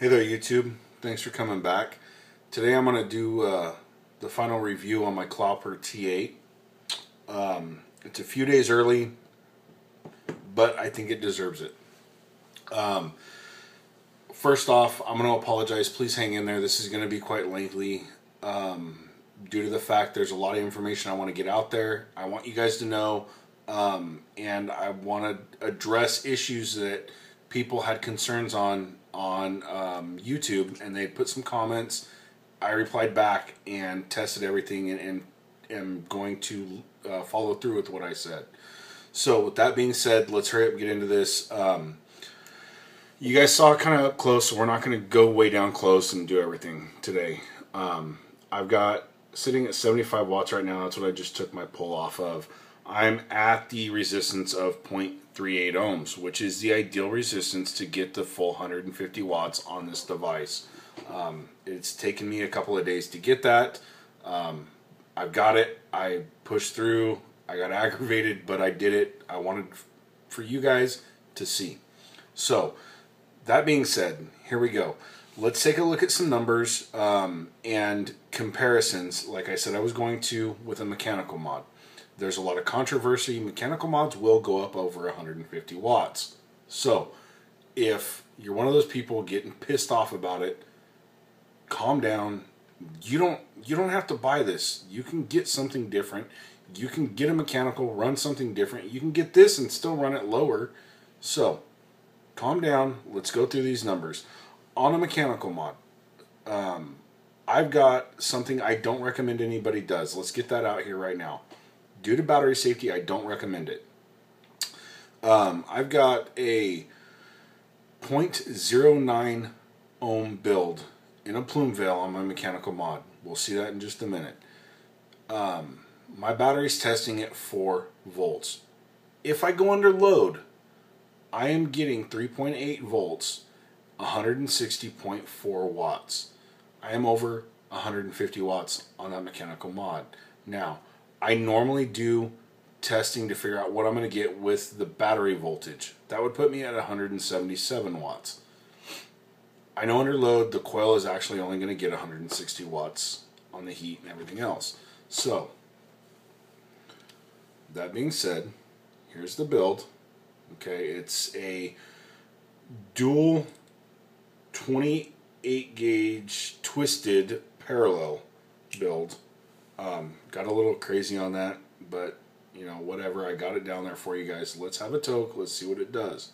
Hey there YouTube, thanks for coming back. Today I'm going to do the final review on my Cloupor T8. It's a few days early, but I think it deserves it. First off, I'm going to apologize. Please hang in there. This is going to be quite lengthy due to the fact there's a lot of information I want to get out there. I want you guys to know, and I want to address issues that people had concerns on YouTube, and they put some comments. I replied back and tested everything, and am going to follow through with what I said. So with that being said, let's hurry up and get into this. You guys saw it kind of up close, so we're not going to go way down close and do everything today. I've got sitting at 75 watts right now. That's what I just took my pull off of. I'm at the resistance of 0.38 ohms, which is the ideal resistance to get the full 150 watts on this device. It's taken me a couple of days to get that. I've got it. I pushed through. I got aggravated, but I did it. I wanted for you guys to see. So, that being said, here we go. Let's take a look at some numbers and comparisons, like I said I was going to, with a mechanical mod. There's a lot of controversy. Mechanical mods will go up over 150 watts. So, if you're one of those people getting pissed off about it, calm down. You don't have to buy this. You can get something different. You can get a mechanical, run something different. You can get this and still run it lower. So, calm down. Let's go through these numbers. On a mechanical mod, I've got something I don't recommend anybody does. Let's get that out here right now. Due to battery safety, I don't recommend it. I've got a 0.09 ohm build in a plume veil on my mechanical mod. We'll see that in just a minute. My battery's testing at 4 volts. If I go under load, I am getting 3.8 volts, 160.4 watts. I am over 150 watts on that mechanical mod. Now, I normally do testing to figure out what I'm going to get with the battery voltage. That would put me at 177 watts. I know under load the coil is actually only going to get 160 watts on the heat and everything else. So, that being said, here's the build. Okay, it's a dual 28 gauge twisted parallel build. Got a little crazy on that, but you know, whatever. I got it down there for you guys. Let's have a toke. Let's see what it does.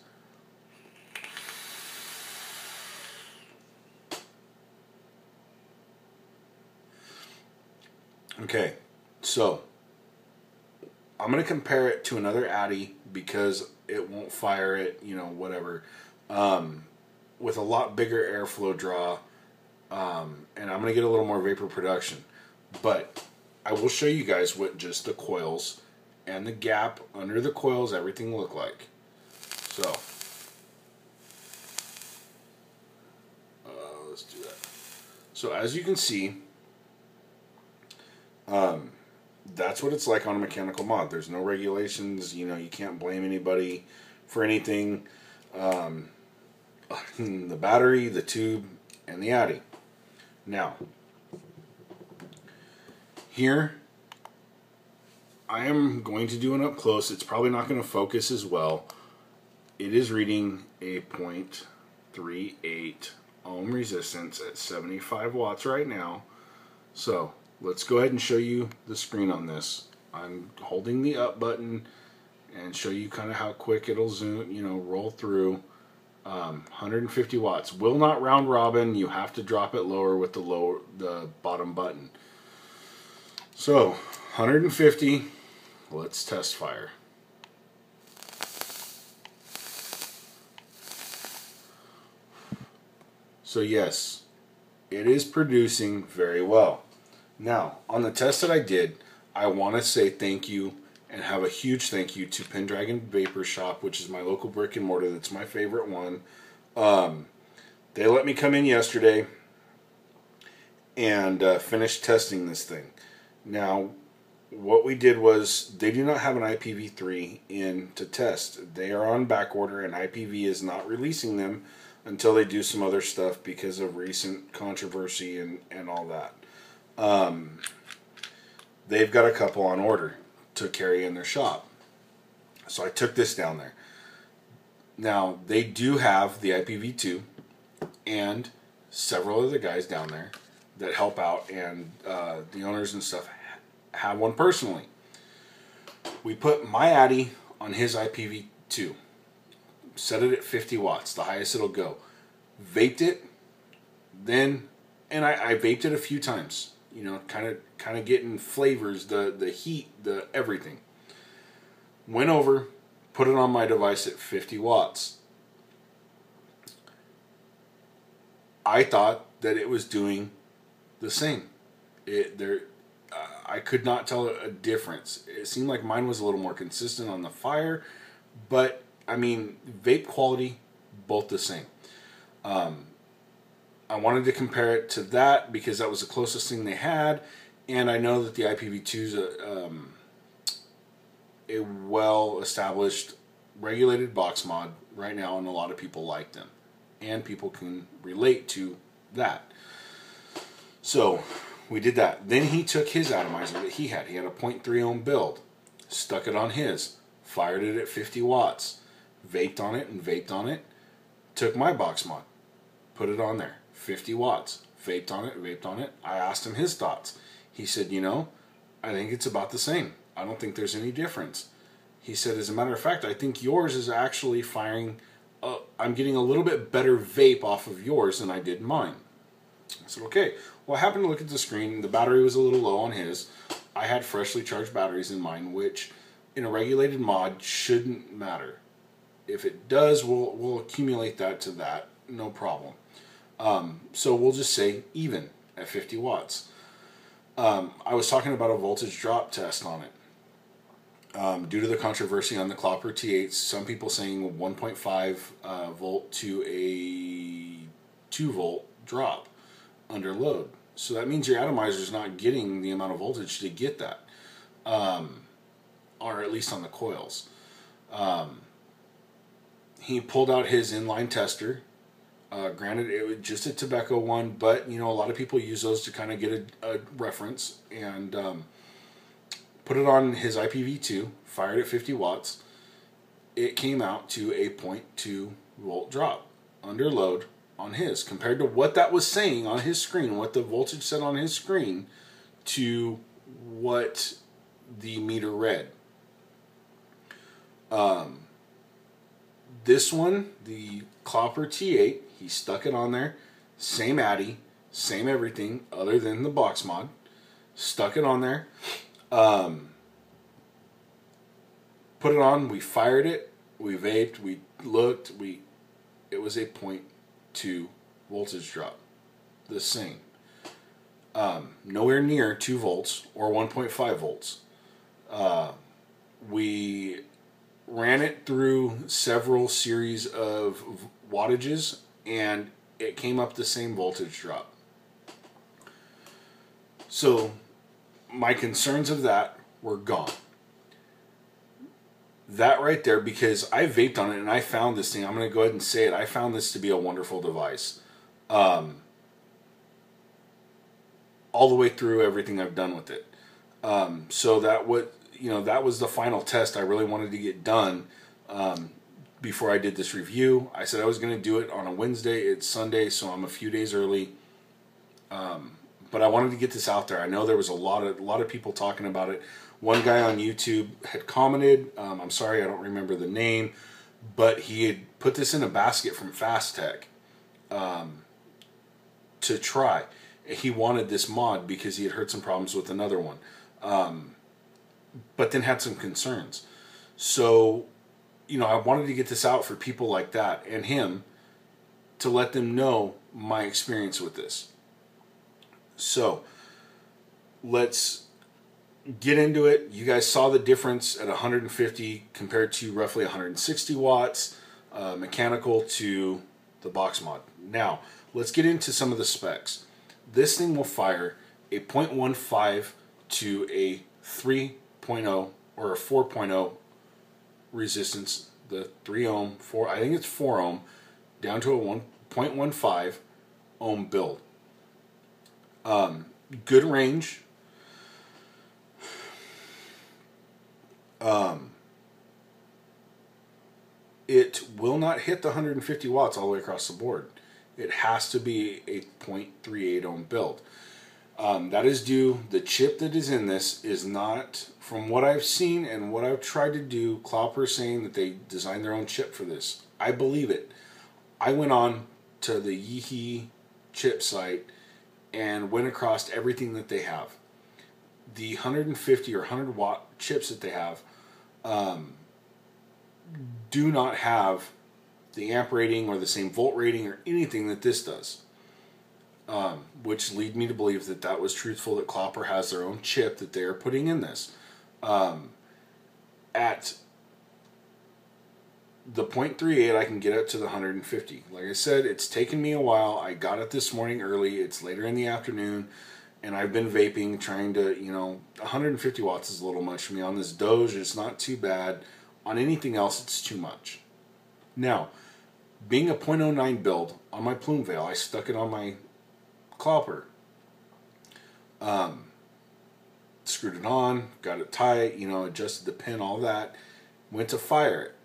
Okay, so I'm going to compare it to another Addy because it won't fire it, you know, whatever, with a lot bigger airflow draw, and I'm going to get a little more vapor production. But I will show you guys what just the coils and the gap under the coils, everything look like. So, let's do that. So as you can see, that's what it's like on a mechanical mod. There's no regulations, you know, you can't blame anybody for anything. The battery, the tube, and the Addy. Now, here, I am going to do an up close. It's probably not going to focus as well. It is reading a 0.38 ohm resistance at 75 watts right now. So, let's go ahead and show you the screen on this. I'm holding the up button and show you kind of how quick it'll zoom, you know, roll through. 150 watts. Will not round robin. You have to drop it lower with the bottom button. So, 150. Let's test fire. So yes, it is producing very well. Now, on the test that I did, I want to say thank you and have a huge thank you to Pendragon Vapor Shop, which is my local brick and mortar. That's my favorite one. They let me come in yesterday and finish testing this thing. Now, what we did was, they do not have an IPv3 in to test. They are on back order, and IPv is not releasing them until they do some other stuff because of recent controversy and all that. They've got a couple on order to carry in their shop. So I took this down there. Now, they do have the IPv2 and several other guys down there that help out, and the owners and stuff have one personally. We put my Addy on his IPv2. Set it at 50 watts, the highest it'll go. Vaped it, then, and I vaped it a few times. You know, kind of getting flavors, the heat, the everything. Went over, put it on my device at 50 watts. I thought that it was doing the same. I could not tell a difference. It seemed like mine was a little more consistent on the fire, but I mean, vape quality, both the same. I wanted to compare it to that because that was the closest thing they had, and I know that the IPv2 is a well-established, regulated box mod right now, and a lot of people like them, and people can relate to that. So we did that. Then he took his atomizer that he had. He had a 0.3 ohm build, stuck it on his, fired it at 50 watts, vaped on it and vaped on it, took my box mod, put it on there, 50 watts, vaped on it, vaped on it. I asked him his thoughts. He said, you know, I think it's about the same. I don't think there's any difference. He said, as a matter of fact, I think yours is actually firing, I'm getting a little bit better vape off of yours than I did mine. I said, okay. Well, I happened to look at the screen. The battery was a little low on his. I had freshly charged batteries in mine, which in a regulated mod shouldn't matter. If it does, we'll accumulate that to that, no problem. So we'll just say even at 50 watts. I was talking about a voltage drop test on it. Due to the controversy on the Cloupor T8, some people saying 1.5 volt to a 2 volt drop under load. So that means your atomizer is not getting the amount of voltage to get that, or at least on the coils. He pulled out his inline tester. Granted, it was just a tobacco one, but you know, a lot of people use those to kind of get a reference, and put it on his IPv2, fired at 50 watts. It came out to a 0.2 volt drop under load on his, compared to what that was saying on his screen, what the voltage said on his screen, to what the meter read. This one, the Cloupor T8, he stuck it on there, same Addy, same everything other than the box mod, stuck it on there, put it on, we fired it, we vaped, we looked, it was a 0.2 voltage drop, the same. Nowhere near 2 volts or 1.5 volts. We ran it through several series of wattages, and it came up the same voltage drop. So my concerns of that were gone. That right there, because I vaped on it and I found this thing, I'm going to go ahead and say it, I found this to be a wonderful device. All the way through everything I've done with it. So that that was the final test I really wanted to get done before I did this review. I said I was going to do it on a Wednesday. It's Sunday, so I'm a few days early. But I wanted to get this out there. I know there was a lot of people talking about it. One guy on YouTube had commented. I'm sorry, I don't remember the name, but he had put this in a basket from Fast Tech to try. He wanted this mod because he had heard some problems with another one, but then had some concerns. So, I wanted to get this out for people like that and him, to let them know my experience with this. So let's get into it. You guys saw the difference at 150 compared to roughly 160 watts mechanical to the box mod. Now let's get into some of the specs. This thing will fire a 0.15 to a 3.0 or a 4.0 resistance, the 3 ohm, I think it's 4 ohm, down to a 1.15 ohm build. Good range. It will not hit the 150 watts all the way across the board. It has to be a 0.38 ohm build. That is due, the chip that is in this is not, from what I've seen and what I've tried to do, Cloupor saying that they designed their own chip for this. I believe it. I went on to the Yeehee chip site and went across everything that they have. The 150 or 100 watt chips that they have do not have the amp rating or the same volt rating or anything that this does. Which lead me to believe that that was truthful, that Cloupor has their own chip that they are putting in this. At the 0.38, I can get up to the 150. Like I said, it's taken me a while. I got it this morning early. It's later in the afternoon, and I've been vaping, trying to, 150 watts is a little much for me. On this Doge, it's not too bad. On anything else, it's too much. Now, being a 0.09 build on my plume veil, I stuck it on my Cloupor. Screwed it on, got it tight, adjusted the pin, all that. Went to fire it.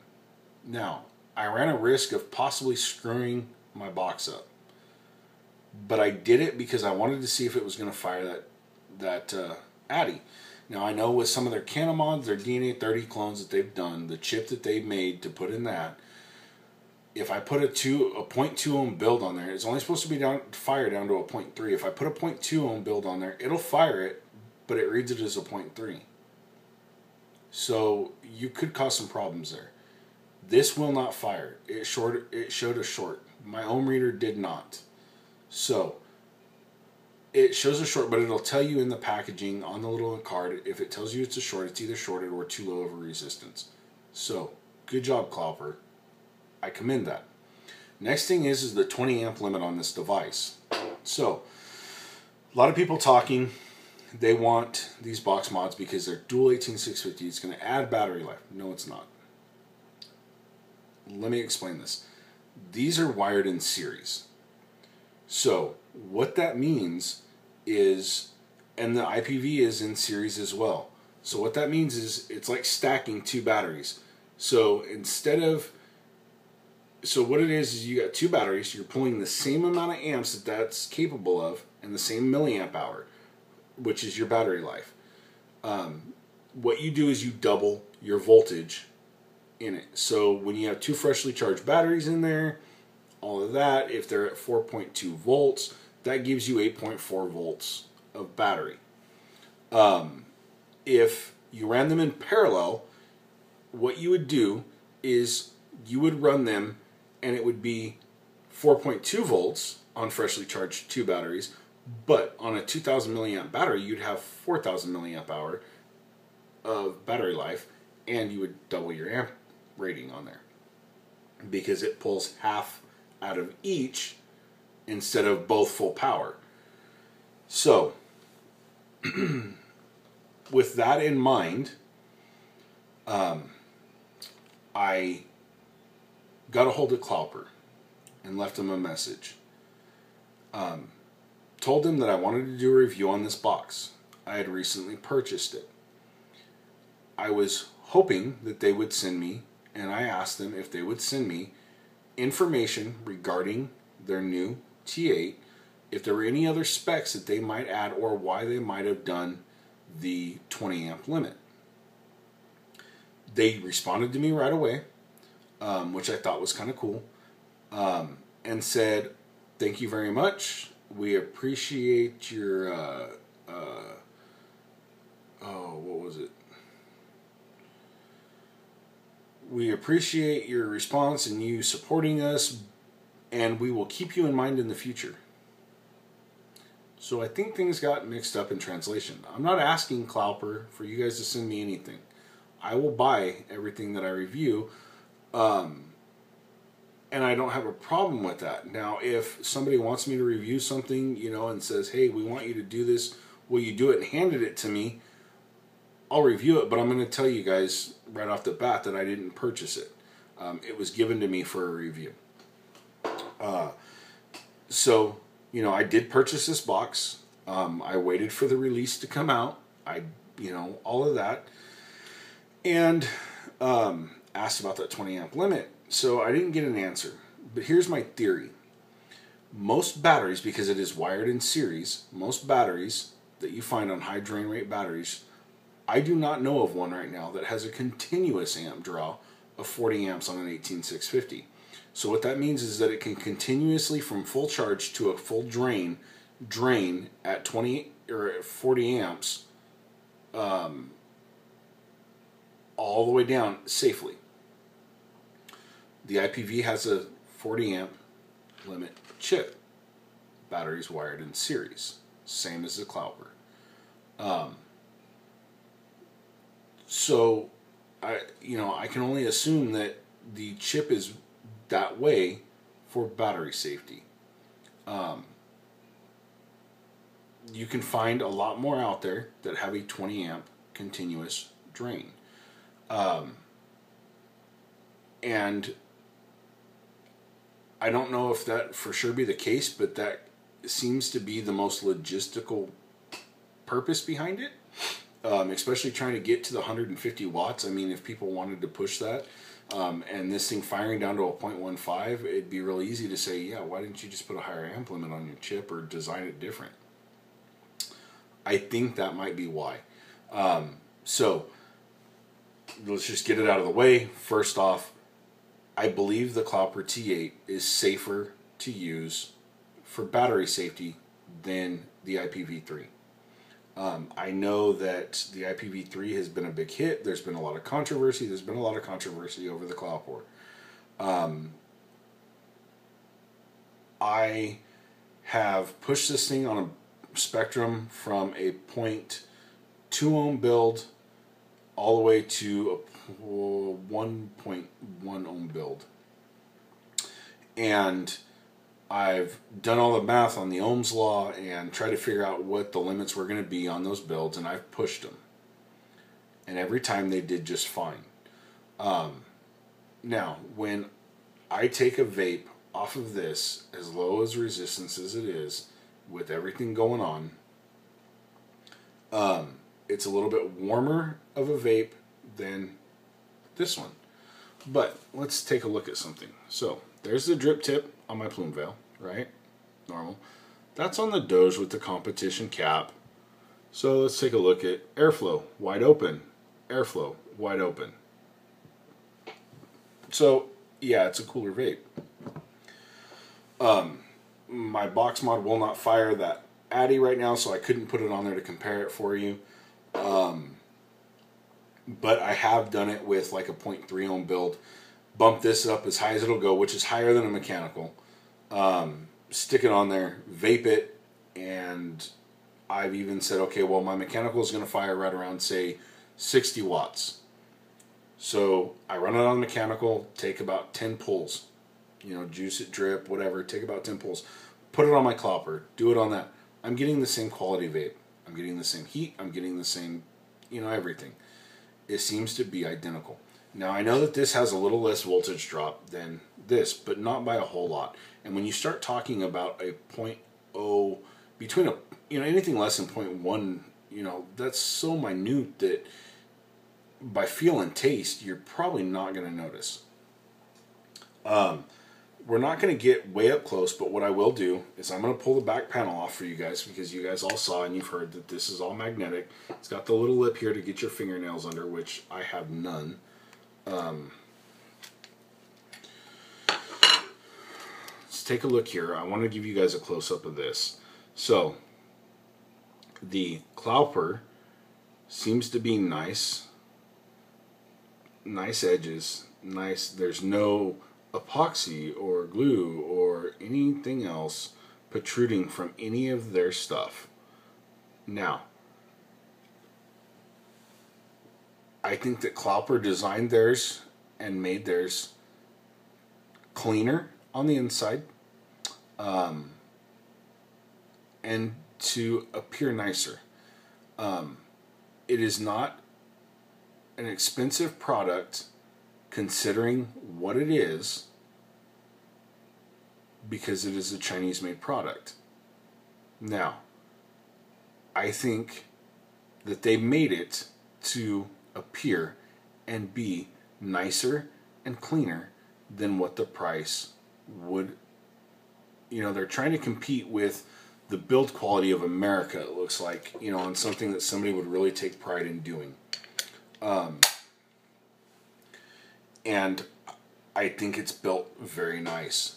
Now, I ran a risk of possibly screwing my box up. But I did it because I wanted to see if it was going to fire that Addy. Now, I know with some of their Canomods, their DNA 30 clones that they've done, the chip that they've made to put in that, if I put a 0.2 ohm build on there, it's only supposed to be fire down to a 0.3. If I put a 0.2 ohm build on there, it'll fire it, but it reads it as a 0.3. So you could cause some problems there. This will not fire. It showed a short. My ohm reader did not. So it shows a short, but it'll tell you in the packaging on the little card, if it tells you it's a short, it's either shorted or too low of a resistance. So good job, Cloupor. I commend that. Next thing is the 20 amp limit on this device. So a lot of people talking, they want these box mods because they're dual 18650. It's going to add battery life. No, it's not. Let me explain this. These are wired in series. So what that means is, and the IPV is in series as well. So what that means is it's like stacking two batteries. So what it is you got two batteries, you're pulling the same amount of amps that's capable of and the same milliamp hour, which is your battery life. What you do is you double your voltage in it. So when you have two freshly charged batteries in there, all of that, if they're at 4.2 volts, that gives you 8.4 volts of battery. If you ran them in parallel, what you would do is you would run them and it would be 4.2 volts on freshly charged two batteries, but on a 2000 milliamp battery, you'd have 4000 milliamp hour of battery life, and you would double your amp rating on there because it pulls half out of each instead of both full power. So with that in mind, I got a hold of Cloupor and left him a message. Told him that I wanted to do a review on this box. I had recently purchased it. I was hoping that they would send me, and I asked them if they would send me information regarding their new T8, if there were any other specs that they might add or why they might have done the 20 amp limit. They responded to me right away, which I thought was kind of cool, and said, "Thank you very much. We appreciate your, what was it? We appreciate your response and you supporting us, and we will keep you in mind in the future." So I think things got mixed up in translation. I'm not asking Cloupor for you guys to send me anything. I will buy everything that I review, and I don't have a problem with that. Now, if somebody wants me to review something, and says, "Hey, we want you to do this, will you do it?" and handed it to me, I'll review it, but I'm going to tell you guys right off the bat that I didn't purchase it. It was given to me for a review. So, you know, I did purchase this box. I waited for the release to come out. You know, all of that. And asked about that 20 amp limit. So I didn't get an answer. But here's my theory. Most batteries, because it is wired in series, most batteries that you find on high drain rate batteries, I do not know of one right now that has a continuous amp draw of 40 amps on an 18650. So what that means is that it can continuously, from full charge to a full drain at 20 or at 40 amps all the way down safely. The IPV has a 40 amp limit chip. Batteries wired in series, same as the Cloupor. So I can only assume that the chip is that way for battery safety. You can find a lot more out there that have a 20 amp continuous drain. And I don't know if that for sure be the case, but that seems to be the most logistical purpose behind it. Especially trying to get to the 150 watts. I mean, if people wanted to push that, and this thing firing down to a 0.15, it'd be real easy to say, yeah, why didn't you just put a higher amp limit on your chip or design it different? I think that might be why. So let's just get it out of the way. First off, I believe the Cloupor T8 is safer to use for battery safety than the IPv3. I know that the IPv3 has been a big hit. There's been a lot of controversy. There's been a lot of controversy over the Cloupor. I have pushed this thing on a spectrum from a 0.2 ohm build all the way to a 1.1 ohm build. And I've done all the math on the Ohm's law and tried to figure out what the limits were going to be on those builds, and I've pushed them. And every time they did just fine. Now, when I take a vape off of this, as low as resistance as it is, with everything going on, it's a little bit warmer of a vape than this one. But let's take a look at something. So there's the drip tip on my plume veil, right? Normal. That's on the Doge with the competition cap. So let's take a look at airflow, wide open. Airflow, wide open. So yeah, it's a cooler vape. My box mod will not fire that Addy right now, so I couldn't put it on there to compare it for you. But I have done it with like a 0.3 ohm build. Bump this up as high as it'll go, which is higher than a mechanical. Stick it on there, vape it, and I've even said, okay, well, my mechanical is going to fire right around, say, 60 watts. So I run it on mechanical, take about 10 pulls. You know, juice it, drip, whatever, take about 10 pulls. Put it on my Cloupor, do it on that. I'm getting the same quality vape. I'm getting the same heat, I'm getting the same, you know, everything. It seems to be identical. Now, I know that this has a little less voltage drop than this, but not by a whole lot. And when you start talking about a 0.0, between a, you know, anything less than 0.1, you know, that's so minute that by feel and taste, you're probably not going to notice. We're not going to get way up close, but what I will do is I'm going to pull the back panel off for you guys, because you guys all saw and you've heard that this is all magnetic. It's got the little lip here to get your fingernails under, which I have none. Let's take a look here. I want to give you guys a close-up of this. So, the Cloupor seems to be nice. Nice edges. Nice. There's no epoxy or glue or anything else protruding from any of their stuff. Now, I think that Cloupor designed theirs and made theirs cleaner on the inside, and to appear nicer. It is not an expensive product considering what it is, because it is a Chinese-made product. Now, I think that they made it to appear and be nicer and cleaner than what the price would. They're trying to compete with the build quality of America, it looks like, on something that somebody would really take pride in doing. And I think it's built very nice.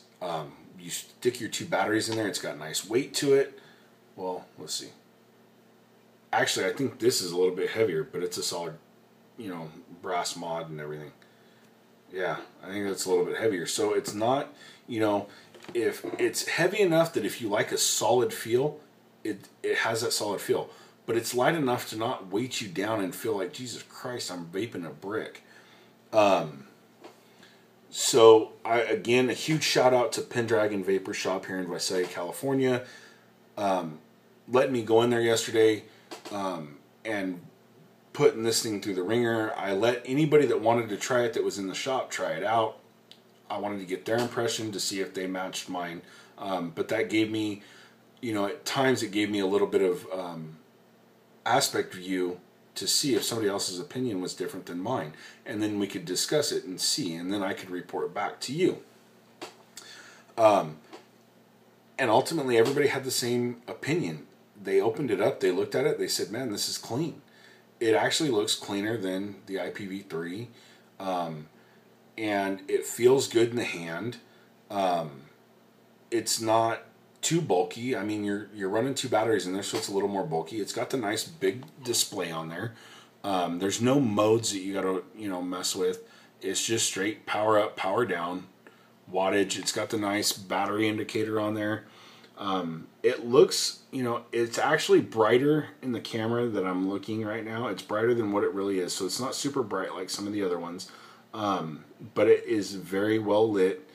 You stick your 2 batteries in there, it's got nice weight to it. Well, let's see. Actually, I think this is a little bit heavier, but it's a solid, brass mod and everything. Yeah, I think that's a little bit heavier. So it's not, if it's heavy enough that if you like a solid feel, it has that solid feel. But it's light enough to not weight you down and feel like, Jesus Christ, I'm vaping a brick. So, again, a huge shout out to Pendragon Vapor Shop here in Visalia, California. Letting me go in there yesterday and putting this thing through the ringer. I let anybody that wanted to try it that was in the shop try it out. I wanted to get their impression to see if they matched mine. But that gave me, at times it gave me a little bit of aspect view to see if somebody else's opinion was different than mine. And then we could discuss it and see, and then I could report back to you. And ultimately everybody had the same opinion. They opened it up, they looked at it, they said, man, this is clean. It actually looks cleaner than the IPv3. And it feels good in the hand. It's not too bulky. I mean, you're running 2 batteries in there, so it's a little more bulky. It's got the nice big display on there. There's no modes that you gotta mess with. It's just straight power up, power down, wattage. It's got the nice battery indicator on there. It looks, it's actually brighter in the camera that I'm looking right now. It's brighter than what it really is, so it's not super bright like some of the other ones. But it is very well lit.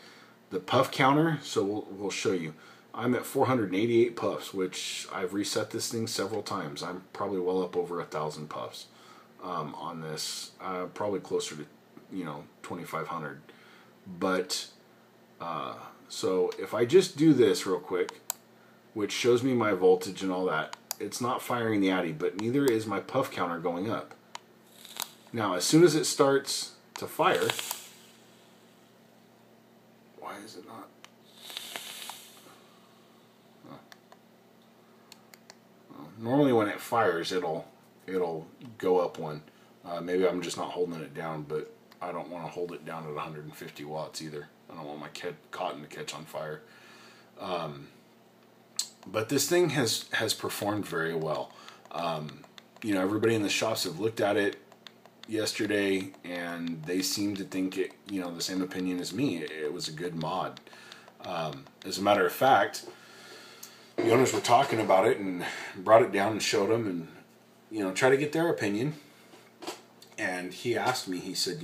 The puff counter, so we'll show you. I'm at 488 puffs, which I've reset this thing several times. I'm probably well up over 1,000 puffs on this. Probably closer to 2,500. But so if I just do this real quick, which shows me my voltage and all that, it's not firing the Addy, but neither is my puff counter going up. Now, as soon as it starts to fire, why is it not? Normally when it fires, it'll go up one. Maybe I'm just not holding it down, but I don't want to hold it down at 150 watts either. I don't want my cotton to catch on fire. But this thing has performed very well. Everybody in the shops have looked at it yesterday, and they seem to think it, the same opinion as me. It was a good mod. As a matter of fact, the owners were talking about it and brought it down and showed them, and try to get their opinion. And he asked me, he said,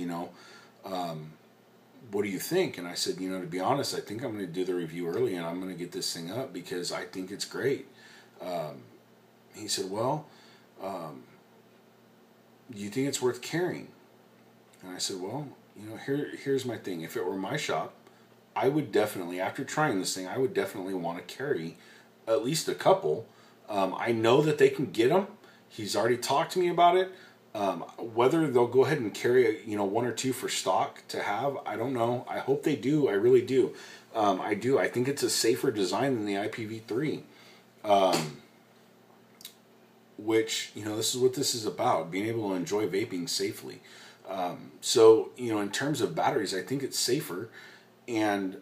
what do you think? And I said, to be honest, I think I'm going to do the review early and I'm going to get this thing up because I think it's great. He said, well, do you think it's worth carrying? And I said, well, here's my thing. If it were my shop, I would definitely, after trying this thing, I would definitely want to carry at least a couple. I know that they can get them. He's already talked to me about it. Whether they'll go ahead and carry, 1 or 2 for stock to have, I don't know. I hope they do. I really do. I do. I think it's a safer design than the IPv3. Which, this is what this is about, being able to enjoy vaping safely. So, in terms of batteries, I think it's safer. And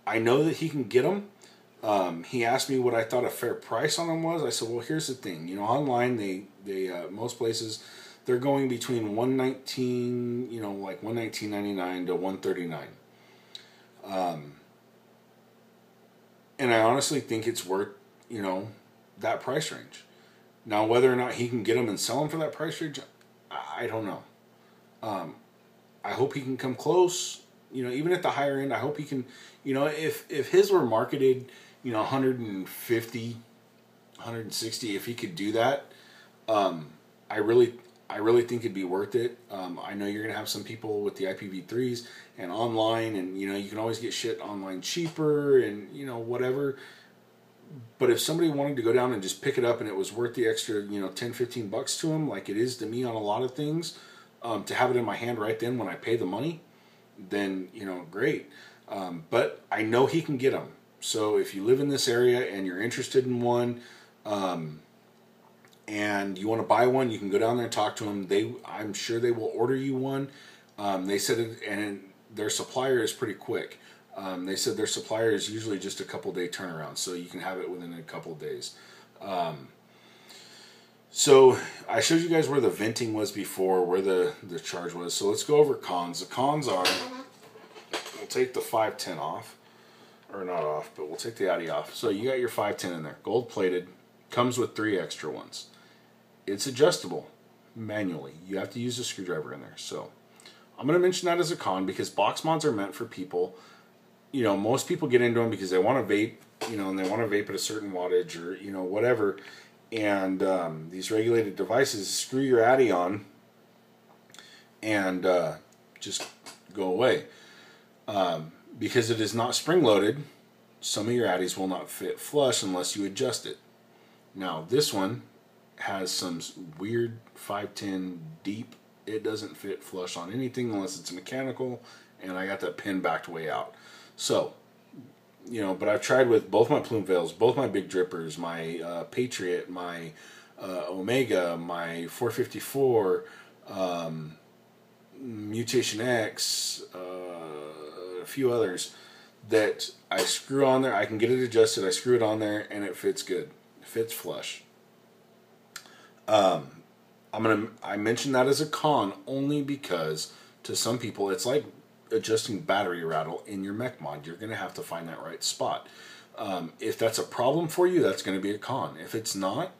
I know that he can get them. He asked me what I thought a fair price on them was. I said, well, here's the thing. Online, they most places, they're going between $119, like $119.99 to $139. And I honestly think it's worth, that price range. Now, whether or not he can get them and sell them for that price range, I don't know. I hope he can come close. Even at the higher end, I hope he can, if his were marketed, 150, 160, if he could do that, I I really think it'd be worth it. I know you're gonna have some people with the IPv3s and online, and you know you can always get shit online cheaper, and you know whatever. But if somebody wanted to go down and just pick it up and it was worth the extra, you know, 10, 15 bucks to them, like it is to me on a lot of things, to have it in my hand right then when I pay the money, then, you know, great. But I know he can get them. So if you live in this area and you're interested in one, and you want to buy one, you can go down there and talk to them. I'm sure they will order you one. They said it, and their supplier is pretty quick. They said their supplier is usually just a couple day turnaround, so you can have it within a couple days. So I showed you guys where the venting was before, where the charge was. So let's go over cons. The cons are, we'll take the 510 off, or not off, but we'll take the Addy off. So you got your 510 in there, gold plated, comes with 3 extra ones. It's adjustable manually. You have to use a screwdriver in there. So I'm going to mention that as a con because box mods are meant for people. You know, most people get into them because they want to vape, you know, and they want to vape at a certain wattage or, you know, whatever. And these regulated devices screw your Addy on and just go away. Because it is not spring-loaded, some of your Addies will not fit flush unless you adjust it. Now, this one has some weird 510 deep. It doesn't fit flush on anything unless it's mechanical, and I got that pin backed way out. So, you know, but I've tried with both my plume veils, both my big drippers, my Patriot, my Omega, my 454, Mutation X, a few others that I screw on there. I can get it adjusted. I screw it on there, and it fits good. It fits flush. I mention that as a con only because to some people it's like adjusting battery rattle in your mech mod. You're going to have to find that right spot. If that's a problem for you, that's going to be a con. If it's not,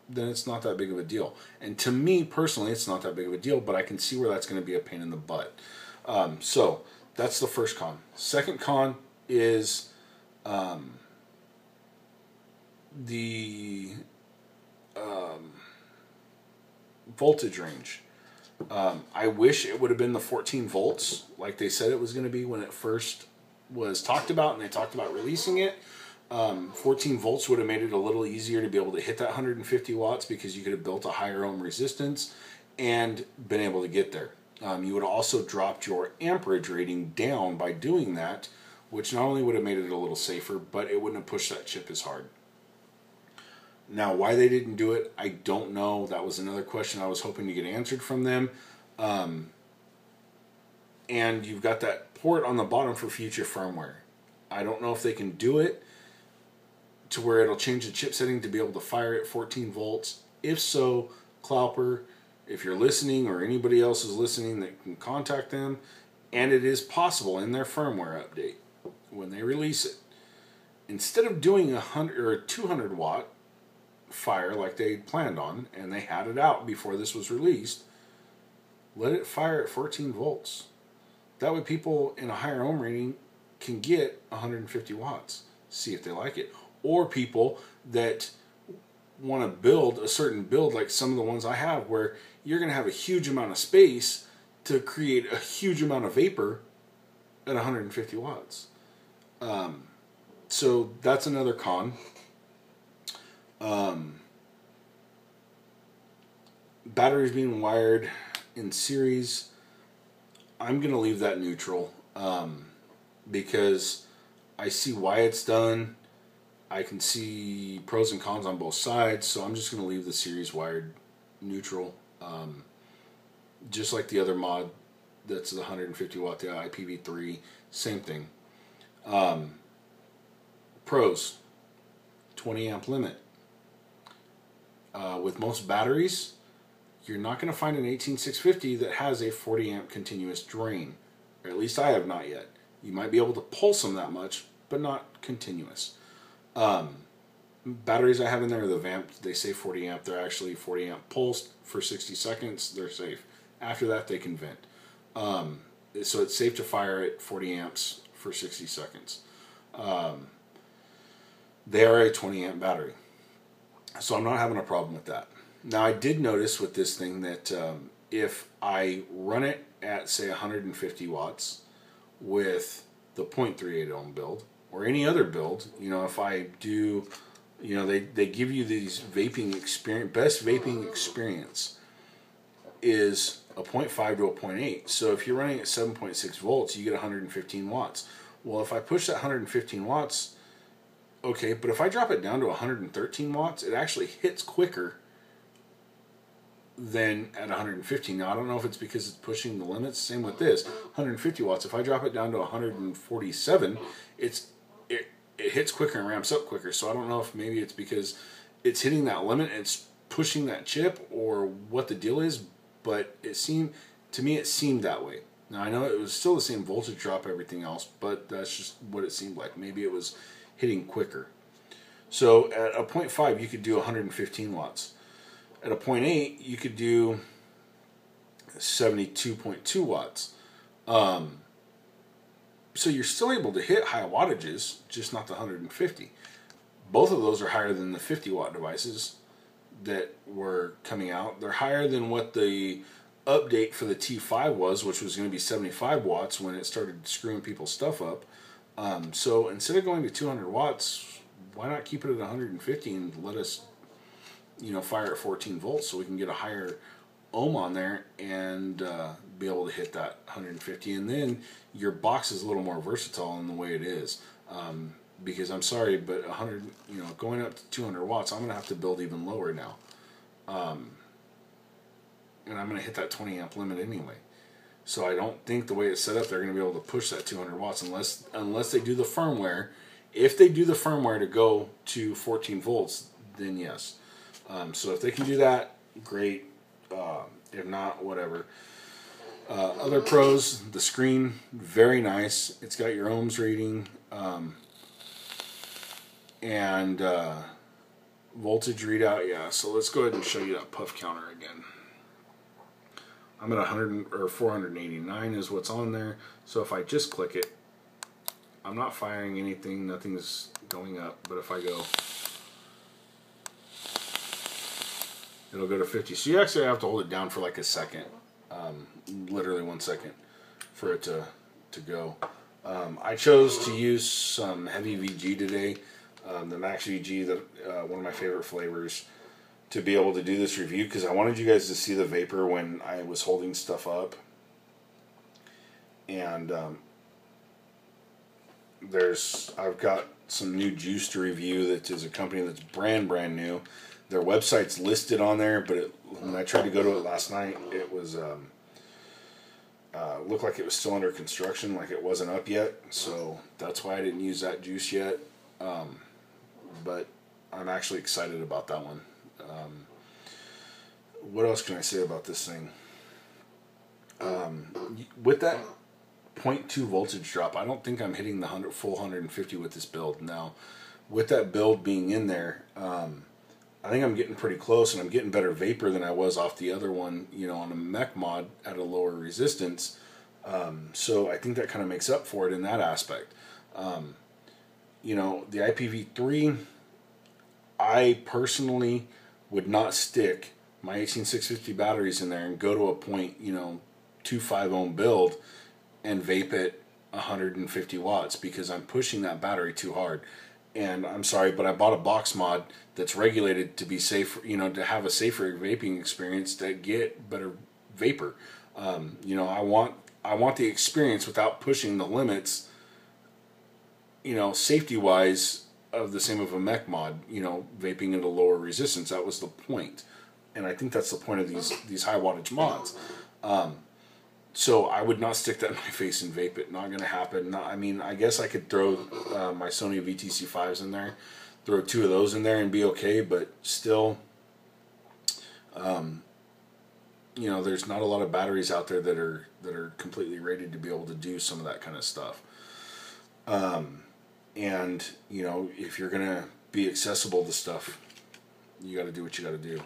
then it's not that big of a deal. And to me personally, it's not that big of a deal, but I can see where that's going to be a pain in the butt. So that's the first con. Second con is the voltage range. I wish it would have been the 14 volts like they said it was going to be when it first was talked about and they talked about releasing it. 14 volts would have made it a little easier to be able to hit that 150 watts because you could have built a higher ohm resistance and been able to get there. You would have also dropped your amperage rating down by doing that, which not only would have made it a little safer, but it wouldn't have pushed that chip as hard. Now, why they didn't do it, I don't know. That was another question I was hoping to get answered from them. And you've got that port on the bottom for future firmware. I don't know if they can do it to where it'll change the chip setting to be able to fire at 14 volts. If so, Cloupor, if you're listening or anybody else is listening that can contact them, and it is possible in their firmware update when they release it. Instead of doing 100 or a 200 watt fire like they planned on, and they had it out before this was released, let it fire at 14 volts. That way people in a higher ohm rating can get 150 watts, see if they like it. Or people that want to build a certain build like some of the ones I have where you're going to have a huge amount of space to create a huge amount of vapor at 150 watts. So that's another con. Batteries being wired in series, I'm going to leave that neutral because I see why it's done. I can see pros and cons on both sides, so I'm just going to leave the series wired neutral. Just like the other mod that's the 150 watt, the IPv3, same thing. Pros, 20 amp limit. With most batteries, you're not going to find an 18650 that has a 40 amp continuous drain. Or at least I have not yet. You might be able to pulse them that much, but not continuous. Batteries I have in there are the Vamp. They say 40 amp. They're actually 40 amp pulsed for 60 seconds. They're safe. After that, they can vent. So it's safe to fire at 40 amps for 60 seconds. They are a 20 amp battery. So I'm not having a problem with that. Now I did notice with this thing that if I run it at say 150 watts with the 0.38 ohm build or any other build, you know, if I do, you know, they give you these vaping experience, best vaping experience is a 0.5 to a 0.8. So if you're running at 7.6 volts, you get 115 watts. Well, if I push that 115 watts, okay, but if I drop it down to 113 watts, it actually hits quicker than at 115. Now, I don't know if it's because it's pushing the limits. Same with this, 150 watts. If I drop it down to 147, it hits quicker and ramps up quicker. So I don't know if maybe it's because it's hitting that limit and it's pushing that chip or what the deal is, but it seemed, to me, it seemed that way. Now, I know it was still the same voltage drop, everything else, but that's just what it seemed like. Maybe it was hitting quicker. So at a 0.5, you could do 115 watts. At a 0.8, you could do 72.2 watts. So you're still able to hit high wattages, just not the 150. Both of those are higher than the 50 watt devices that were coming out. They're higher than what the update for the T5 was, which was going to be 75 watts when it started screwing people's stuff up. So instead of going to 200 watts, why not keep it at 150 and let us, you know, fire at 14 volts so we can get a higher ohm on there and be able to hit that 150. And then your box is a little more versatile in the way it is. Because I'm sorry, but 100, you know, going up to 200 watts, I'm going to have to build even lower now. And I'm going to hit that 20 amp limit anyway. So I don't think the way it's set up, they're going to be able to push that 200 watts unless they do the firmware. If they do the firmware to go to 14 volts, then yes. So if they can do that, great. If not, whatever. Other pros, the screen, very nice. It's got your ohms reading and voltage readout. Yeah, so let's go ahead and show you that puff counter again. I'm at 100 or 489 is what's on there. So if I just click it, I'm not firing anything, nothing's going up, but if I go, it'll go to 50. So you actually have to hold it down for like a second, literally 1 second for it to go. I chose to use some heavy VG today, the Max VG, one of my favorite flavors, to be able to do this review because I wanted you guys to see the vapor when I was holding stuff up. And I've got some new juice to review that is a company that's brand new. Their website's listed on there, but when I tried to go to it last night, it was looked like it was still under construction, like it wasn't up yet. So that's why I didn't use that juice yet. But I'm actually excited about that one. What else can I say about this thing? With that 0.2 voltage drop, I don't think I'm hitting the full 150 with this build. Now, with that build being in there, I think I'm getting pretty close, and I'm getting better vapor than I was off the other one, you know, on a mech mod at a lower resistance. So I think that kind of makes up for it in that aspect. You know, the IPv3, I personally would not stick my 18650 batteries in there and go to a 0.25 ohm build and vape at 150 watts because I'm pushing that battery too hard. And I'm sorry, but I bought a box mod that's regulated to be safe, you know, to have a safer vaping experience, to get better vapor. You know, I want the experience without pushing the limits, you know, safety-wise, of the same of a mech mod, you know, vaping at a lower resistance. That was the point. And I think that's the point of these high wattage mods. So I would not stick that in my face and vape it. Not going to happen. I mean, I guess I could throw my Sony VTC5s in there, throw 2 of those in there and be okay, but still, you know, there's not a lot of batteries out there that are completely rated to be able to do some of that kind of stuff. And, you know, if you're going to be accessible to stuff, you got to do what you got to do.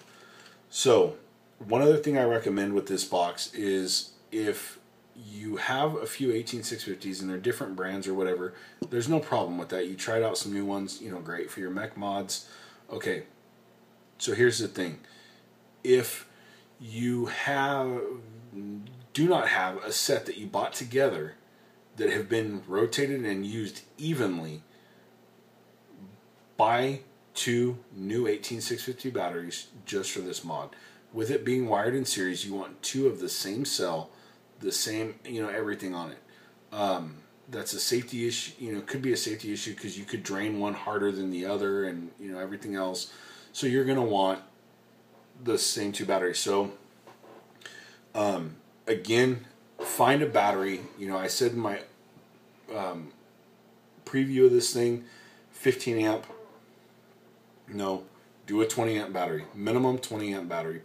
So, one other thing I recommend with this box is if you have a few 18650s and they're different brands or whatever, there's no problem with that. You tried out some new ones, you know, great for your mech mods. Okay, so here's the thing. if you do not have a set that you bought together that have been rotated and used evenly, buy 2 new 18650 batteries just for this mod. With it being wired in series, you want 2 of the same cell, the same, everything on it. That's a safety issue, could be a safety issue because you could drain one harder than the other and, everything else. So you're going to want the same 2 batteries. So, again, find a battery. I said in my preview of this thing, 15 amp. No, do a 20 amp battery. Minimum 20 amp battery.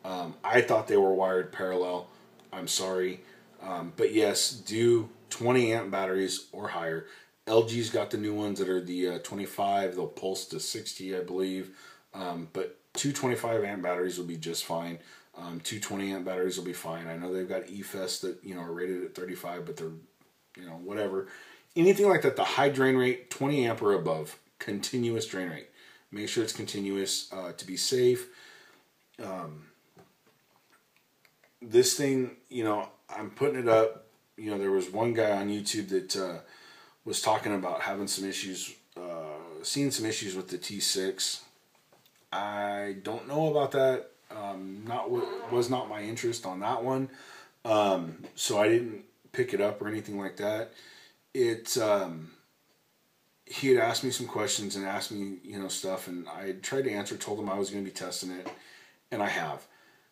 I thought they were wired parallel. I'm sorry. But yes, do 20 amp batteries or higher. LG's got the new ones that are the 25. They'll pulse to 60, I believe. But 2 25 amp batteries will be just fine. 2 20 amp batteries will be fine. I know they've got EFES that, are rated at 35, but they're, whatever. Anything like that, the high drain rate, 20 amp or above, continuous drain rate. Make sure it's continuous to be safe. This thing, I'm putting it up. There was one guy on YouTube that was talking about having some issues, seeing some issues with the T6. I don't know about that. Was not my interest on that one. So I didn't pick it up or anything like that. He had asked me some questions and asked me, stuff, and I tried to answer, told him I was going to be testing it, and I have.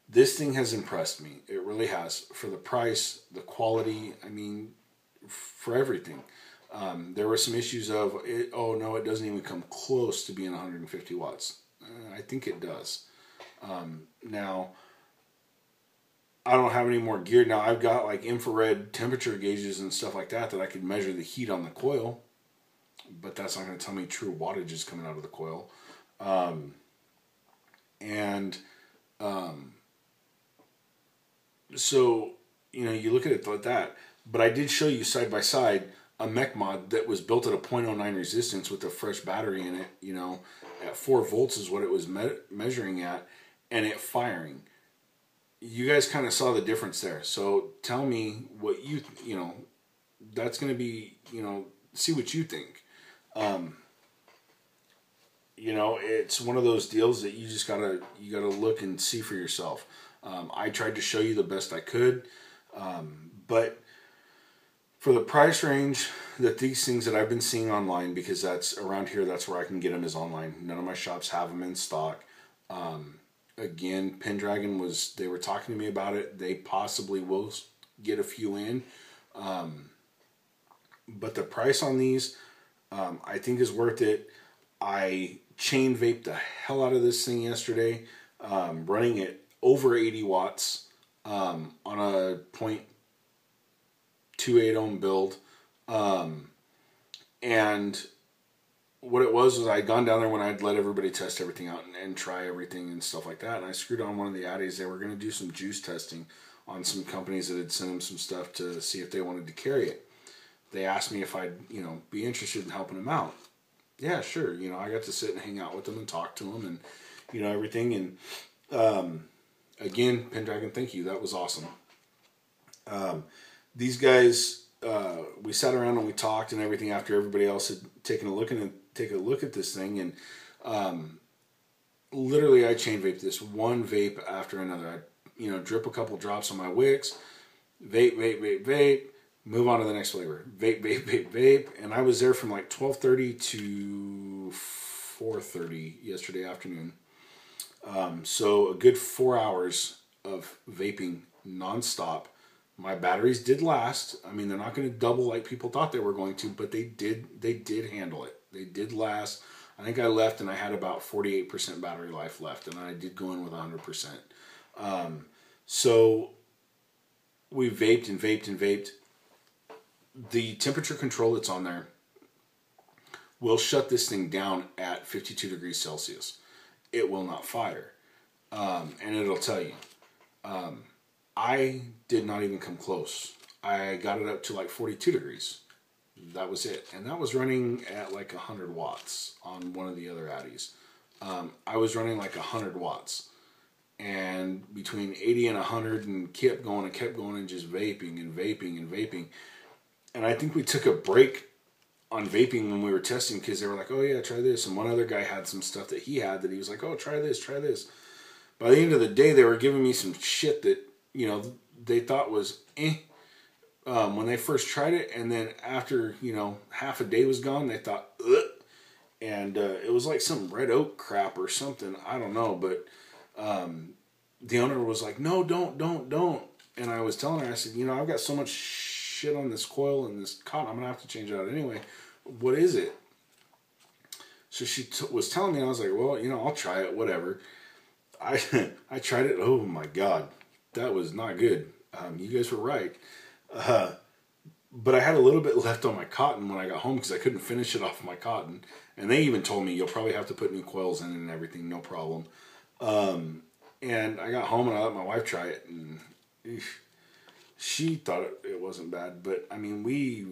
This thing has impressed me. It really has. For the price, the quality, for everything. There were some issues of, it doesn't even come close to being 150 watts. I think it does. Now, I don't have any more gear. Now, I've got like infrared temperature gauges and stuff like that I could measure the heat on the coil. But that's not going to tell me true wattage is coming out of the coil. So, you look at it like that. But I did show you side by side a mech mod that was built at a 0.09 resistance with a fresh battery in it, at 4 volts is what it was measuring at, and it firing. You guys kind of saw the difference there. So tell me what that's going to be, see what you think. It's one of those deals that you just gotta look and see for yourself. I tried to show you the best I could, but for the price range that these things that I've been seeing online, because that's around here, that's where I can get them, is online. None of my shops have them in stock. Again, Pendragon they were talking to me about it. They possibly will get a few in, but the price on these, I think is worth it. I chain vaped the hell out of this thing yesterday, running it over 80 watts on a 0.28 ohm build. And what it was I'd gone down there when I'd let everybody test everything out and try everything and stuff like that. And I screwed on one of the addies. They were going to do some juice testing on some companies that had sent them some stuff to see if they wanted to carry it. They asked me if I'd, be interested in helping them out. Yeah, sure. I got to sit and hang out with them and talk to them and, everything. And, again, Pendragon, thank you. That was awesome. These guys, we sat around and we talked and everything after everybody else had taken a look at this thing. And, literally I chain vaped this one vape after another. I, drip a couple drops on my wicks, vape, move on to the next flavor. Vape. And I was there from like 12:30 to 4:30 yesterday afternoon. So a good 4 hours of vaping nonstop. My batteries did last. They're not going to double like people thought they were going to, but they did handle it. They did last. I think I left and I had about 48% battery life left, and I did go in with 100%. So we vaped and vaped. The temperature control that's on there will shut this thing down at 52 degrees Celsius. It will not fire. And it'll tell you. I did not even come close. I got it up to like 42 degrees. That was it. And that was running at like 100 watts on one of the other Addies. I was running like 100 watts. and between 80 and 100, and kept going and just vaping and vaping and vaping. And I think we took a break on vaping when we were testing because they were like, oh yeah, try this. And one other guy had some stuff that he had that he was like, oh, try this, try this. By the end of the day, they were giving me some shit that, you know, they thought was when they first tried it. And then after, you know, half a day was gone, they thought, ugh. And it was like some red oak crap or something. I don't know. But the owner was like, no, don't. And I was telling her, I said, you know, I've got so much shit on this coil and this cotton, I'm going to have to change it out anyway. What is it? So she was telling me, I was like, well, you know, I'll try it, whatever. I tried it. Oh my God, that was not good. You guys were right. But I had a little bit left on my cotton when I got home because I couldn't finish it off my cotton. And they even told me, you'll probably have to put new coils in and everything, no problem. And I got home and I let my wife try it, and she thought it wasn't bad. But I mean, we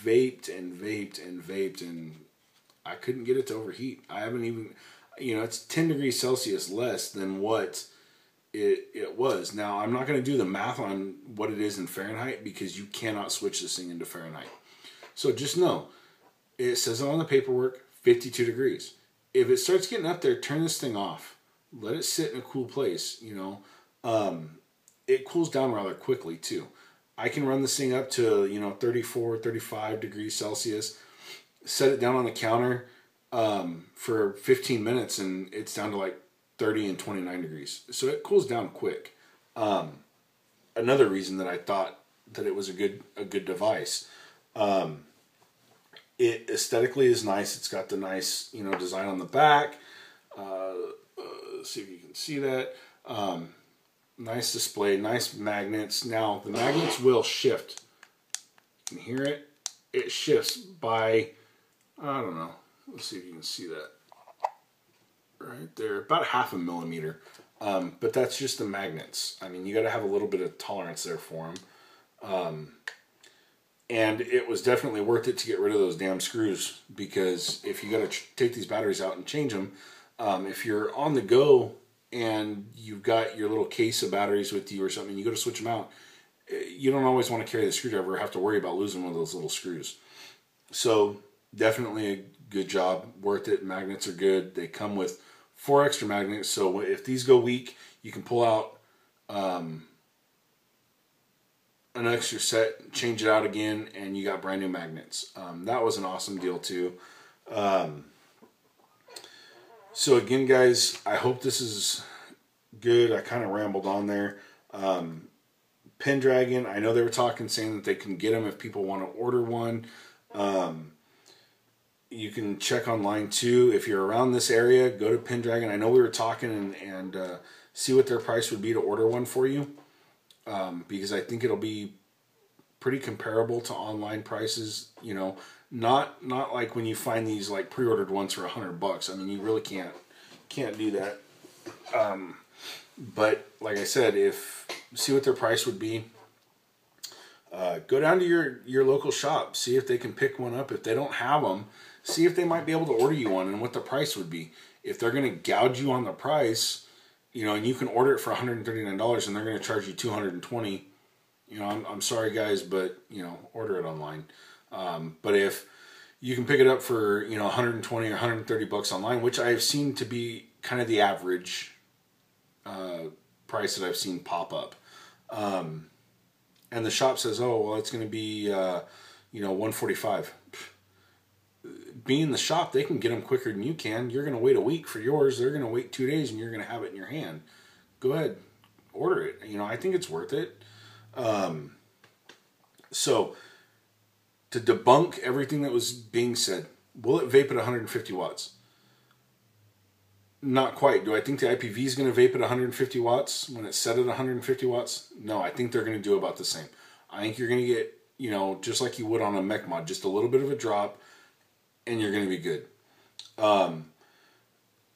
vaped and vaped and vaped, and I couldn't get it to overheat. I haven't even, you know, it's 10 degrees Celsius less than what it was. Now, I'm not going to do the math on what it is in Fahrenheit because you cannot switch this thing into Fahrenheit. So just know, it says on the paperwork, 52 degrees. If it starts getting up there, turn this thing off. Let it sit in a cool place, you know. It cools down rather quickly, too. I can run this thing up to, you know, 34, 35 degrees Celsius, set it down on the counter for 15 minutes, and it's down to like 30 and 29 degrees. So it cools down quick. Another reason that I thought that it was a good device. It aesthetically is nice. It's got the nice, you know, design on the back. Let's see if you can see that. Nice display, nice magnets. Now, the magnets will shift. You can hear it. It shifts by, I don't know. Let's see if you can see that. Right there, about 0.5 millimeter. But that's just the magnets. I mean, you got to have a little bit of tolerance there for them. And it was definitely worth it to get rid of those damn screws, because if you got to take these batteries out and change them, if you're on the go and you've got your little case of batteries with you or something, you go to switch them out, you don't always want to carry the screwdriver or have to worry about losing one of those little screws. So definitely a good job, worth it. Magnets are good. They come with 4 extra magnets, so if these go weak, you can pull out an extra set, change it out again, and you got brand new magnets. That was an awesome deal too. So again, guys, I hope this is good. I kind of rambled on there. Pendragon, I know they were talking, saying that they can get them if people want to order one. You can check online too. If you're around this area, go to Pendragon. I know we were talking and see what their price would be to order one for you. Because I think it'll be pretty comparable to online prices. You know, not like when you find these like pre-ordered ones for $100. I mean, you really can't do that. But like I said, see what their price would be. Go down to your local shop, see if they can pick one up. If they don't have them, see if they might be able to order you one and what the price would be. If they're going to gouge you on the price, you know, and you can order it for $139 and they're going to charge you $220, you know, I'm sorry guys, but, you know, order it online. But if you can pick it up for, you know, $120 or $130 online, which I've seen to be kind of the average price that I've seen pop up. And the shop says, oh, well, it's going to be, you know, $145. Being the shop, they can get them quicker than you can. You're going to wait a week for yours. They're going to wait 2 days, and you're going to have it in your hand. Go ahead, order it. You know, I think it's worth it. So, to debunk everything that was being said, will it vape at 150 watts? Not quite. Do I think the IPV is going to vape at 150 watts when it's set at 150 watts? No, I think they're going to do about the same. I think you're going to get, you know, just like you would on a mech mod, just a little bit of a drop, and you're going to be good.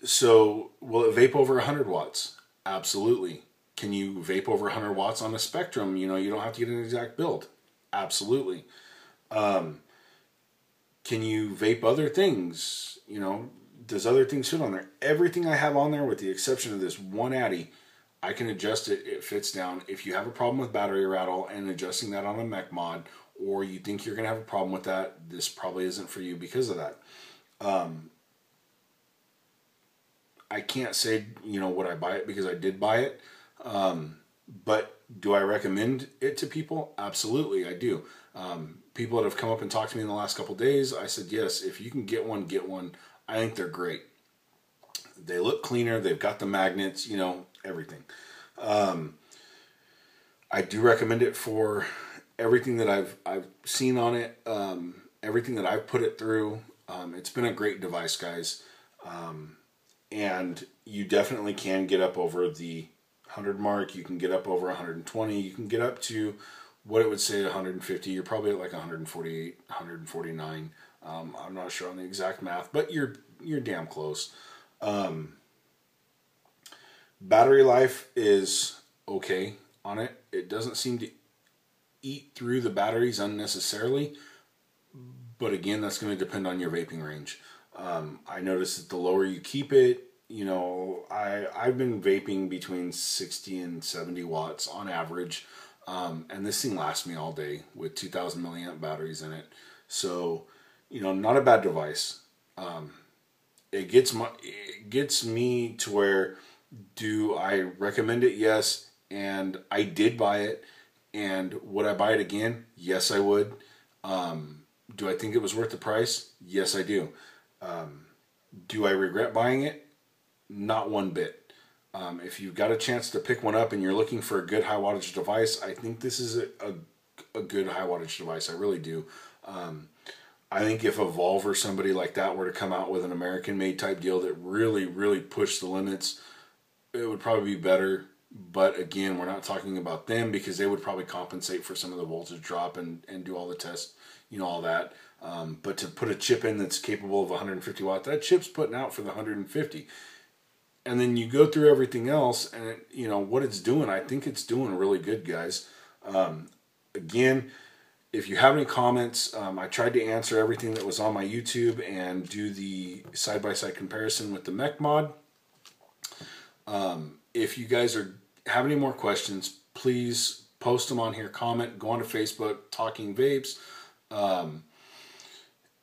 So, will it vape over 100 watts? Absolutely. Can you vape over 100 watts on a Spectrum? You know, you don't have to get an exact build. Absolutely. Can you vape other things? You know, does other things fit on there? Everything I have on there, with the exception of this one Addy, I can adjust it. It fits down. If you have a problem with battery rattle and adjusting that on a mech mod, or you think you're going to have a problem with that, this probably isn't for you because of that. I can't say, you know, would I buy it, because I did buy it. But do I recommend it to people? Absolutely, I do. People that have come up and talked to me in the last couple days, I said, yes, if you can get one, get one. I think they're great. They look cleaner. They've got the magnets, you know, everything. I do recommend it for everything that I've seen on it, everything that I've put it through. It's been a great device, guys. And you definitely can get up over the 100 mark. You can get up over 120. You can get up to what it would say 150. You're probably at like 148, 149. I'm not sure on the exact math, but you're damn close. Battery life is okay on it. It doesn't seem to eat through the batteries unnecessarily, but again, that's going to depend on your vaping range. I noticed that the lower you keep it, you know, I've been vaping between 60 and 70 watts on average, and this thing lasts me all day with 2,000 milliamp batteries in it. So, you know, not a bad device. It gets me to where, do I recommend it? Yes. And I did buy it. And would I buy it again? Yes, I would. Do I think it was worth the price? Yes, I do. Do I regret buying it? Not one bit. If you've got a chance to pick one up and you're looking for a good high wattage device, I think this is a good high wattage device. I really do. I think if Evolve or somebody like that were to come out with an American-made type deal that really, really pushed the limits, it would probably be better. But again, we're not talking about them, because they would probably compensate for some of the voltage drop and do all the tests, you know, all that. But to put a chip in that's capable of 150 watts, that chip's putting out for the 150. And then you go through everything else, and it, you know, what it's doing, I think it's doing really good, guys. Again, if you have any comments, I tried to answer everything that was on my YouTube and do the side-by-side comparison with the mech mod. If you guys have any more questions, please post them on here, comment, go on to Facebook, Talking Vapes.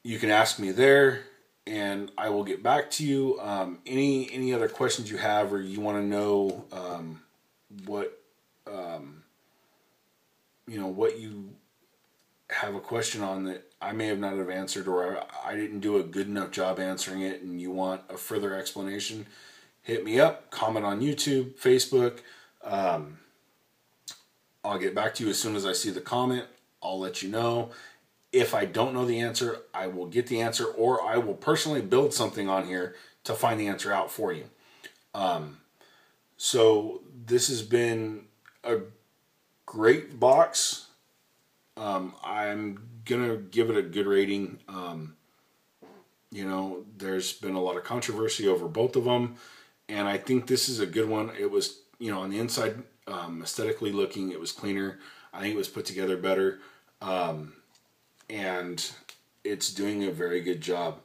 You can ask me there, and I will get back to you. Any other questions you have, or you want to know what you know, what you have a question on that I may have not have answered, or I didn't do a good enough job answering it, and you want a further explanation, hit me up, comment on YouTube, Facebook. I'll get back to you as soon as I see the comment. I'll let you know. If I don't know the answer, I will get the answer, or I will personally build something on here to find the answer out for you. So this has been a great box. I'm gonna give it a good rating. You know, there's been a lot of controversy over both of them, and I think this is a good one. It was, you know, on the inside, aesthetically looking, it was cleaner. I think it was put together better, and it's doing a very good job.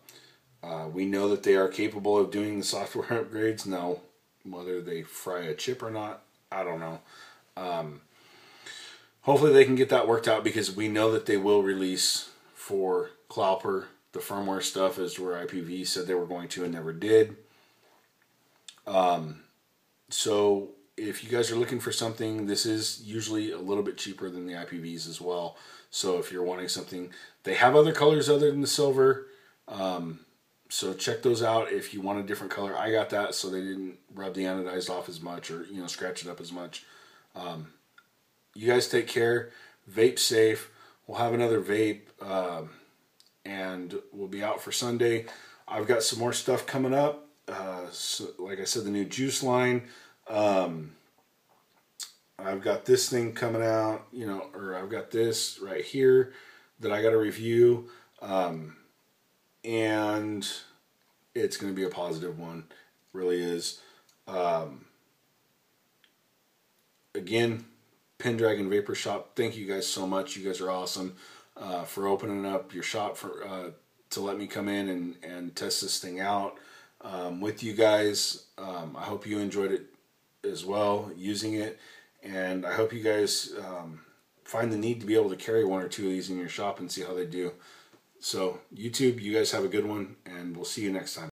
We know that they are capable of doing the software upgrades. Now, whether they fry a chip or not, I don't know. Hopefully they can get that worked out, because we know that they will release for Cloupor the firmware stuff, as where IPV said they were going to and never did. So if you guys are looking for something, this is usually a little bit cheaper than the IPVs as well. So if you're wanting something, they have other colors other than the silver. So check those out if you want a different color. I got that, so they didn't rub the anodized off as much, or, you know, scratch it up as much. You guys take care. Vape safe. We'll have another vape, and we'll be out for Sunday. I've got some more stuff coming up. So, like I said, the new juice line. I've got this thing coming out, you know, or I've got this right here that I got to review. And it's going to be a positive one. It really is. Again, Pendragon Vapor Shop, thank you guys so much. You guys are awesome for opening up your shop for to let me come in and test this thing out with you guys. I hope you enjoyed it as well using it, and I hope you guys find the need to be able to carry one or two of these in your shop and see how they do. So YouTube, you guys have a good one, and we'll see you next time.